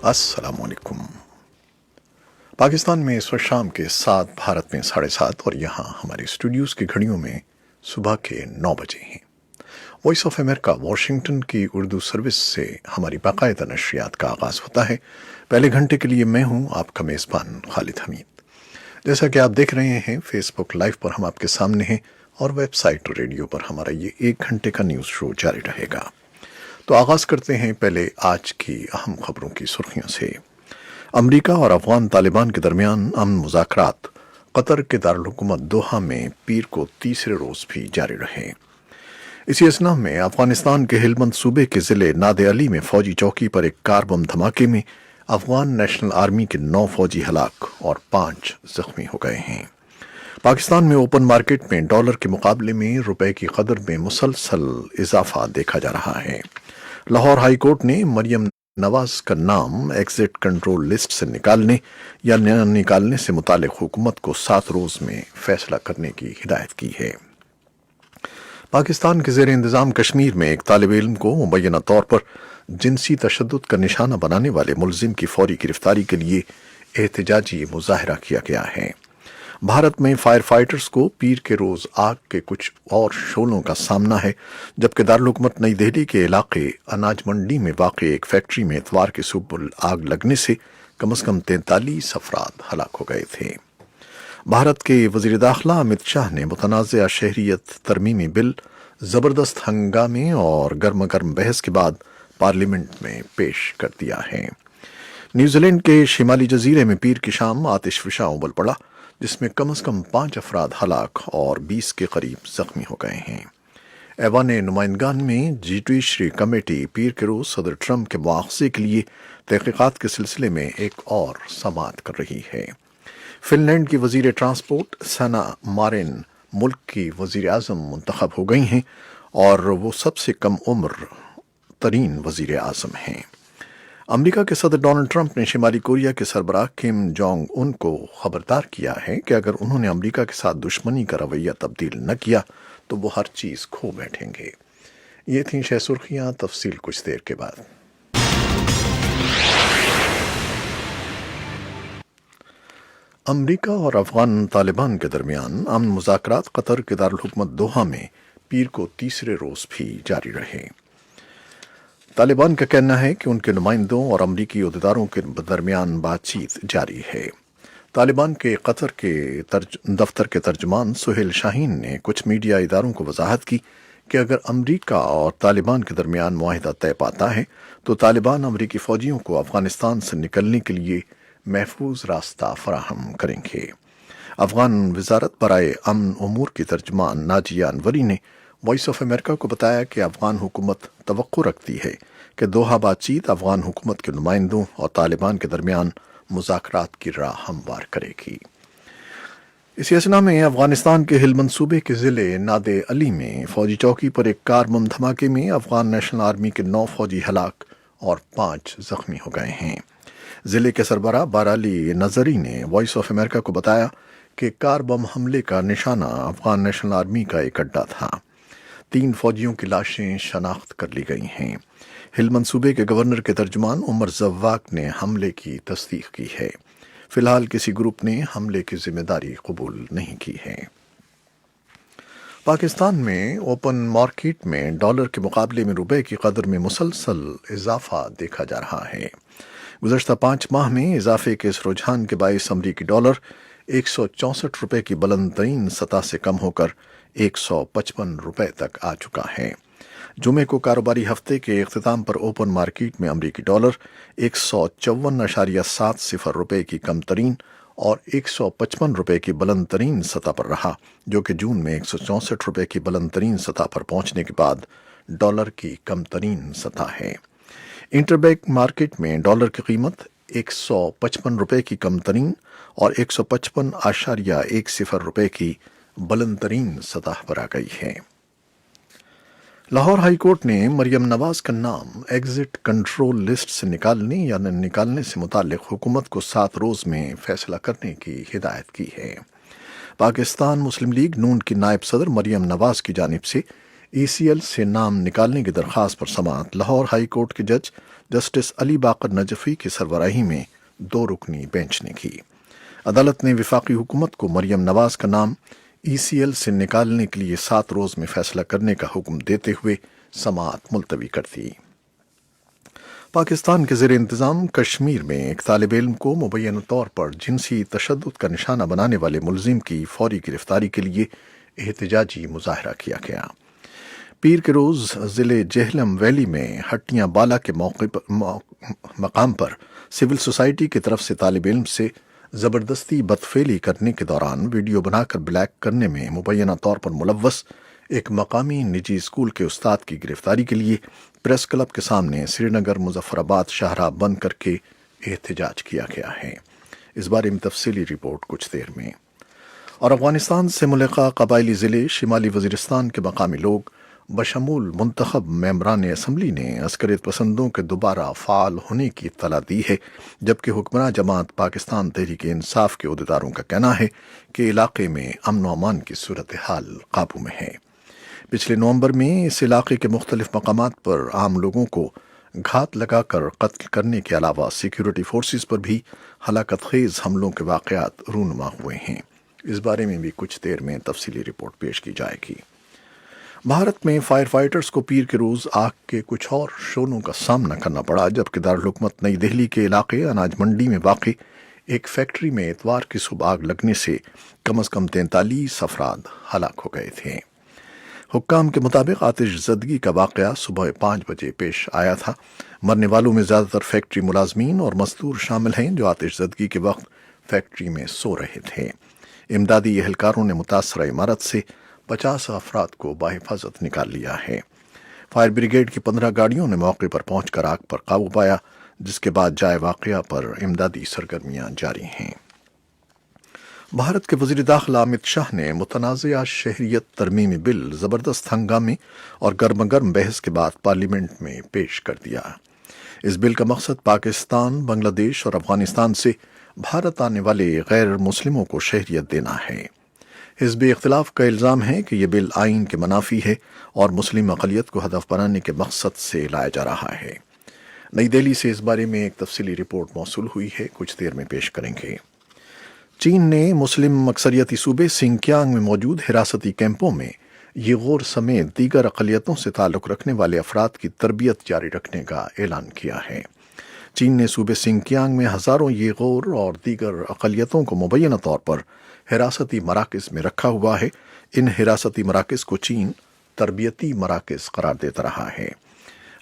अस्सलाम वालेकुम। पाकिस्तान में इस वक्त शाम के 7, भारत में 7:30 और यहाँ हमारे स्टूडियोज़ की घड़ियों में सुबह के 9 बजे हैं। वॉइस ऑफ अमेरिका वाशिंगटन की उर्दू सर्विस से हमारी बाकायदा नशरियात का आगाज़ होता है। पहले घंटे के लिए मैं हूँ आपका मेज़बान खालिद हमीद। जैसा कि आप देख रहे हैं, फेसबुक लाइव पर हम आपके सामने हैं और वेबसाइट और रेडियो पर हमारा ये 1 घंटे का न्यूज़ शो जारी रहेगा। तो आगाज़ करते हैं पहले आज की अहम खबरों की सुर्खियों से। अमरीका और अफगान तालिबान के दरमियान अमन मुज़ाकरात कतर के दारुल-हुकूमत दोहा में पीर को तीसरे रोज़ भी जारी रहे। इसी असना में अफगानिस्तान के हेलमंद सूबे के ज़िले नादे अली में फौजी चौकी पर एक कार बम धमाके में अफगान नेशनल आर्मी के 9 फौजी हलाक और 5 जख्मी हो गए हैं। पाकिस्तान में ओपन मार्केट में डॉलर के मुकाबले में रुपए की कदर में मुसलसल इजाफा देखा जा रहा है। लाहौर हाई कोर्ट ने मरियम नवाज का नाम एग्जिट कंट्रोल लिस्ट से निकालने या न निकालने से मुतालिक हुकूमत को 7 रोज में फैसला करने की हिदायत की है। पाकिस्तान के ज़ेर इंतज़ाम कश्मीर में एक तालिब इल्म को मुबैना तौर पर जिनसी तशद्दुद का निशाना बनाने वाले मुलजिम की फौरी गिरफ्तारी के लिए एहतजाजी मुजाहरा किया गया है। भारत में फायर फाइटर्स को पीर के रोज आग के कुछ और शोलों का सामना है, जबकि दारुल-हुकूमत नई दिल्ली के इलाके अनाज मंडी में वाक़ई एक फैक्ट्री में इतवार की सुबह आग लगने से कम से कम 43 अफराद हलाक हो गए थे। भारत के वज़ीर दाखिला अमित शाह ने मुतनाज़ा शहरियत तरमीमी बिल ज़बरदस्त हंगामे और गर्मा गर्म बहस के बाद पार्लियामेंट में पेश कर दिया है। न्यूजीलैंड के शिमाली जजीरे में पीर की शाम आतिशफशा उबल पड़ा, जिसमें कम से कम 5 अफराद हलाक और 20 के करीब जख्मी हो गए हैं। ऐवान नुमाइंदगान में जुडिशरी कमेटी पीर के रोज सदर ट्रंप के मुआवजे के लिए तहकीकात के सिलसिले में एक और समाअत कर रही है। फिनलैंड की वजीर ट्रांसपोर्ट सना मारिन मुल्क की वजीर आज़म मुंतखब हो गई हैं और वो सबसे कम उम्र तरीन वजीर आज़म हैं। अमेरिका के सदर डोनाल्ड ट्रंप ने शिमाली कोरिया के सरबराह किम जोंग उन को खबरदार किया है कि अगर उन्होंने अमेरिका के साथ दुश्मनी का रवैया तब्दील न किया तो वो हर चीज़ खो बैठेंगे। ये थी शह सुर्खियाँ, तफसील कुछ देर के बाद। अमेरिका और अफगान तालिबान के दरमियान अमन मुज़ाकरात कतर के दारुल-हुकूमत दोहा में पीर को तीसरे रोज़ भी जारी रहे। तालिबान का कहना है कि उनके नुमाइंदों और अमरीकी अहदेदारों के दरमियान बातचीत जारी है। तालिबान के कतर के दफ्तर के तर्जुमान सुहेल शाहीन ने कुछ मीडिया इदारों को वजाहत की कि अगर अमरीका और तालिबान के दरमियान मुआहिदा तय पाता है तो तालिबान अमरीकी फ़ौजियों को अफ़गानिस्तान से निकलने के लिए महफूज रास्ता फराहम करेंगे। अफ़गान वजारत बराए अमन उमूर की तर्जुमान नाजिया अनवरी ने वॉइस ऑफ अमेरिका को बताया कि अफगान हुकूमत तवक्को रखती है कि दोहा बातचीत अफगान हुकूमत के नुमाइंदों और तालिबान के दरमियान मुज़ाकरात की राह हमवार करेगी। इसी असना में अफगानिस्तान के हेलमंद सूबे के ज़िले नादे अली में फौजी चौकी पर एक कार बम धमाके में अफगान नेशनल आर्मी के 9 फौजी हलाक और 5 जख्मी हो गए हैं। ज़िले के सरबराह बाराली नजरी ने वॉइस ऑफ अमेरिका को बताया कि कार बम हमले का निशाना अफगान नेशनल आर्मी का एक अड्डा था। 3 फौजियों की लाशें शनाख्त कर ली गई हैं। हेलमंद सूबे के गवर्नर के तर्जुमान उमर ज़व्वाक ने हमले की तस्दीक की है। फिलहाल किसी ग्रुप ने हमले की जिम्मेदारी कबूल नहीं की है। पाकिस्तान में ओपन मार्केट में डॉलर के मुकाबले में रुपए की कदर में मुसलसल इजाफा देखा जा रहा है। गुज़श्ता 5 माह में इजाफे के इस रुझान के बायस अमरीकी डॉलर 164 रुपए की बुलंद तरीन सतह से कम होकर 155 रुपए तक आ चुका है। जुमे को कारोबारी हफ्ते के इख्तिताम पर ओपन मार्केट में अमरीकी डॉलर 154.70 रुपए की कम तरीन और 155 रुपए की बुलंद तरीन सतह पर रहा, जो कि जून में 164 रुपए की बुलंद तरीन सतह पर पहुंचने के बाद डॉलर की कम तरीन सतह है। इंटरबैंक मार्केट में डॉलर की कीमत 155 रुपए की कम तरीन और 155.10 रुपए की बुलंद तरीन सतह पर आ गई है। लाहौर हाई कोर्ट ने मरियम नवाज का नाम एग्जिट कंट्रोल लिस्ट से निकालने या न निकालने से मुतालिक हुकूमत को 7 रोज में फैसला करने की हिदायत की है। पाकिस्तान मुस्लिम लीग नून की नायब सदर मरियम नवाज की जानिब से ECL سے نام نکالنے کی درخواست پر سماعت لاہور ہائی کورٹ کے جج جسٹس علی باقر نجفی کی سربراہی میں 2 رکنی بینچ نے کی۔ عدالت نے وفاقی حکومت کو مریم نواز کا نام ECL سے نکالنے کے لیے 7 روز میں فیصلہ کرنے کا حکم دیتے ہوئے سماعت ملتوی کر دی۔ پاکستان کے زیر انتظام کشمیر میں ایک طالب علم کو مبینہ طور پر جنسی تشدد کا نشانہ بنانے والے ملزم کی فوری گرفتاری کے لیے احتجاجی مظاہرہ کیا گیا۔ پیر کے روز ضلع جہلم ویلی میں ہٹیاں بالا کے مقام پر سول سوسائٹی کی طرف سے طالب علم سے زبردستی بدفعلی کرنے کے دوران ویڈیو بنا کر بلیک کرنے میں مبینہ طور پر ملوث ایک مقامی نجی اسکول کے استاد کی گرفتاری کے لیے پریس کلب کے سامنے سری نگر مظفر آباد شاہراہ بند کر کے احتجاج کیا گیا ہے۔ اس بارے میں تفصیلی رپورٹ کچھ دیر میں۔ اور افغانستان سے ملحقہ قبائلی ضلع شمالی وزیرستان کے مقامی لوگ بشمول منتخب ممبران اسمبلی نے عسکریت پسندوں کے دوبارہ فعال ہونے کی اطلاع دی ہے، جبکہ حکمراں جماعت پاکستان تحریک انصاف کے عہدیداروں کا کہنا ہے کہ علاقے میں امن و امان کی صورتحال قابو میں ہے۔ پچھلے نومبر میں اس علاقے کے مختلف مقامات پر عام لوگوں کو گھات لگا کر قتل کرنے کے علاوہ سیکیورٹی فورسز پر بھی ہلاکت خیز حملوں کے واقعات رونما ہوئے ہیں۔ اس بارے میں بھی کچھ دیر میں تفصیلی رپورٹ پیش کی جائے گی۔ بھارت میں فائر فائٹرز کو پیر کے روز آگ کے کچھ اور شعلوں کا سامنا کرنا پڑا، جبکہ دارالحکومت نئی دہلی کے علاقے اناج منڈی میں واقع ایک فیکٹری میں اتوار کی صبح آگ لگنے سے کم از کم 43 افراد ہلاک ہو گئے تھے۔ حکام کے مطابق آتش زدگی کا واقعہ صبح 5 بجے پیش آیا تھا۔ مرنے والوں میں زیادہ تر فیکٹری ملازمین اور مزدور شامل ہیں جو آتش زدگی کے وقت فیکٹری میں سو رہے تھے۔ امدادی اہلکاروں نے متاثرہ عمارت سے 50 افراد کو بحفاظت نکال لیا ہے۔ فائر بریگیڈ کی 15 گاڑیوں نے موقع پر پہنچ کر آگ پر قابو پایا، جس کے بعد جائے واقعہ پر امدادی سرگرمیاں جاری ہیں۔ بھارت کے وزیر داخلہ امت شاہ نے متنازعہ شہریت ترمیمی بل زبردست ہنگامے اور گرم گرم بحث کے بعد پارلیمنٹ میں پیش کر دیا۔ اس بل کا مقصد پاکستان، بنگلہ دیش اور افغانستان سے بھارت آنے والے غیر مسلموں کو شہریت دینا ہے۔ حزب اختلاف کا الزام ہے کہ یہ بل آئین کے منافی ہے اور مسلم اقلیت کو ہدف بنانے کے مقصد سے لایا جا رہا ہے۔ نئی دہلی سے اس بارے میں ایک تفصیلی رپورٹ موصول ہوئی ہے، کچھ دیر میں پیش کریں گے۔ چین نے مسلم اکثریتی صوبے سنکیانگ میں موجود حراستی کیمپوں میں یغور سمیت دیگر اقلیتوں سے تعلق رکھنے والے افراد کی تربیت جاری رکھنے کا اعلان کیا ہے۔ چین نے صوبے سنکیانگ میں ہزاروں یغور اور دیگر اقلیتوں کو مبینہ طور پر حراستی مراکز میں رکھا ہوا ہے۔ ان حراستی مراکز کو چین تربیتی مراکز قرار دیتا رہا ہے۔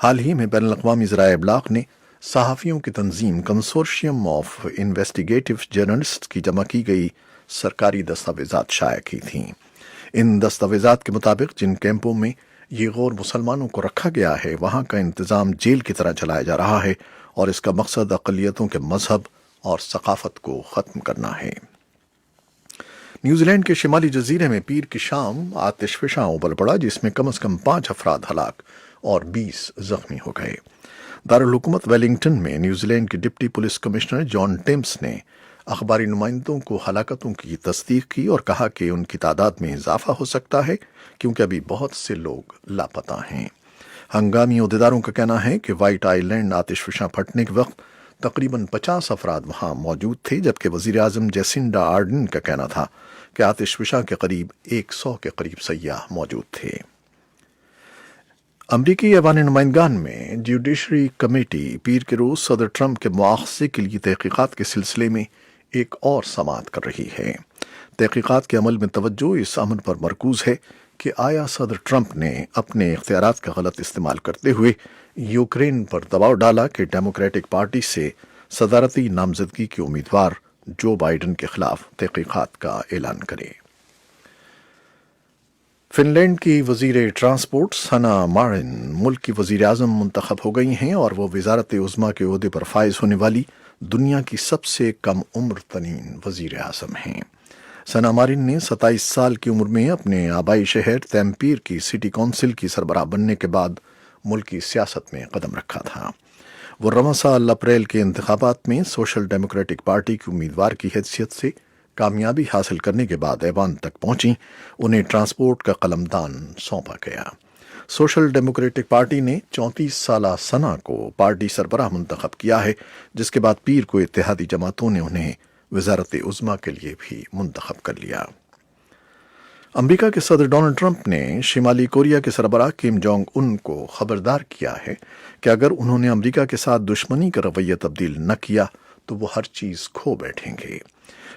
حال ہی میں بین الاقوامی ذرائع ابلاغ نے صحافیوں کی تنظیم کنسورشیم آف انویسٹیگیٹو جرنلسٹ کی جمع کی گئی سرکاری دستاویزات شائع کی تھیں۔ ان دستاویزات کے مطابق جن کیمپوں میں یہ غور مسلمانوں کو رکھا گیا ہے، وہاں کا انتظام جیل کی طرح چلایا جا رہا ہے اور اس کا مقصد اقلیتوں کے مذہب اور ثقافت کو ختم کرنا ہے۔ نیوزی لینڈ کے شمالی جزیرے میں پیر کی شام آتش فشاں ابل پڑا، جس میں کم از کم 5 افراد ہلاک اور 20 زخمی ہو گئے۔ دارالحکومت ویلنگٹن میں نیوزی لینڈ کے ڈپٹی پولیس کمشنر جان ٹمس نے اخباری نمائندوں کو ہلاکتوں کی تصدیق کی اور کہا کہ ان کی تعداد میں اضافہ ہو سکتا ہے کیونکہ ابھی بہت سے لوگ لاپتہ ہیں۔ ہنگامی عہدیداروں کا کہنا ہے کہ وائٹ آئی لینڈ آتش فشاں پھٹنے کے وقت تقریباً 50 افراد وہاں موجود تھے، جبکہ وزیر اعظم جیسنڈا آرڈن کا کہنا تھا کہ آتش فشاں کے قریب 100 کے قریب سیاح موجود تھے۔ امریکی ایوان نمائندگان میں جوڈیشری کمیٹی پیر کے روز صدر ٹرمپ کے مواخذے کے لیے تحقیقات کے سلسلے میں ایک اور سماعت کر رہی ہے۔ تحقیقات کے عمل میں توجہ اس امر پر مرکوز ہے کہ آیا صدر ٹرمپ نے اپنے اختیارات کا غلط استعمال کرتے ہوئے یوکرین پر دباؤ ڈالا کہ ڈیموکریٹک پارٹی سے صدارتی نامزدگی کے امیدوار جو بائیڈن کے خلاف تحقیقات کا اعلان کرے۔ فن لینڈ کی وزیر ٹرانسپورٹ سنا مارن ملک کی وزیر اعظم منتخب ہو گئی ہیں اور وہ وزارت عظمیٰ کے عہدے پر فائز ہونے والی دنیا کی سب سے کم عمر ترین وزیر اعظم ہیں۔ سنا مارن نے 27 سال کی عمر میں اپنے آبائی شہر تیمپیر کی سٹی کونسل کی سربراہ بننے کے بعد ملکی سیاست میں قدم رکھا تھا۔ وہ رواں سال اپریل کے انتخابات میں سوشل ڈیموکریٹک پارٹی کی امیدوار کی حیثیت سے کامیابی حاصل کرنے کے بعد ایوان تک پہنچیں۔ انہیں ٹرانسپورٹ کا قلمدان سونپا گیا۔ सोशल डेमोक्रेटिक पार्टी ने 34 साला सना को पार्टी सरबराह मुंतखब किया है, जिसके बाद पीर को इत्तेहादी जमातों ने उन्हें वज़ारत उज़्मा के लिए भी मुंतखब कर लिया। अमेरिका के सदर डोनाल्ड ट्रंप ने शिमाली कोरिया के सरबराह किम जोंग उन को खबरदार किया है कि अगर उन्होंने अमेरिका के साथ दुश्मनी का रवैया तब्दील न किया तो वो हर चीज़ खो बैठेंगे।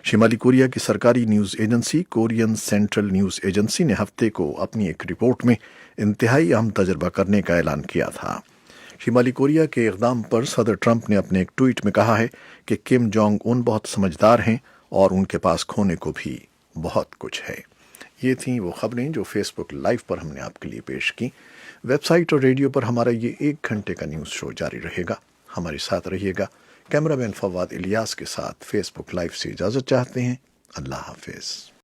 शिमाली कोरिया की सरकारी news agency Korean central news agency ने हफ्ते को अपनी एक रिपोर्ट में इंतहाई अहम तजर्बा करने का ऐलान किया था। शिमाली कोरिया के इक़दाम पर सदर ट्रंप ने अपने एक ट्वीट में कहा है कि किम जोंग उन बहुत समझदार हैं और उनके पास खोने को भी बहुत कुछ है। ये थीं वो खबरें जो फेसबुक लाइव पर हमने आपके लिए पेश की। वेबसाइट और रेडियो पर हमारा ये 1 घंटे का न्यूज़ शो जारी रहेगा। हमारे साथ रहिएगा। कैमरामैन फवाद इलियास के साथ फेसबुक लाइव से इजाज़त चाहते हैं। अल्लाह हाफिज़।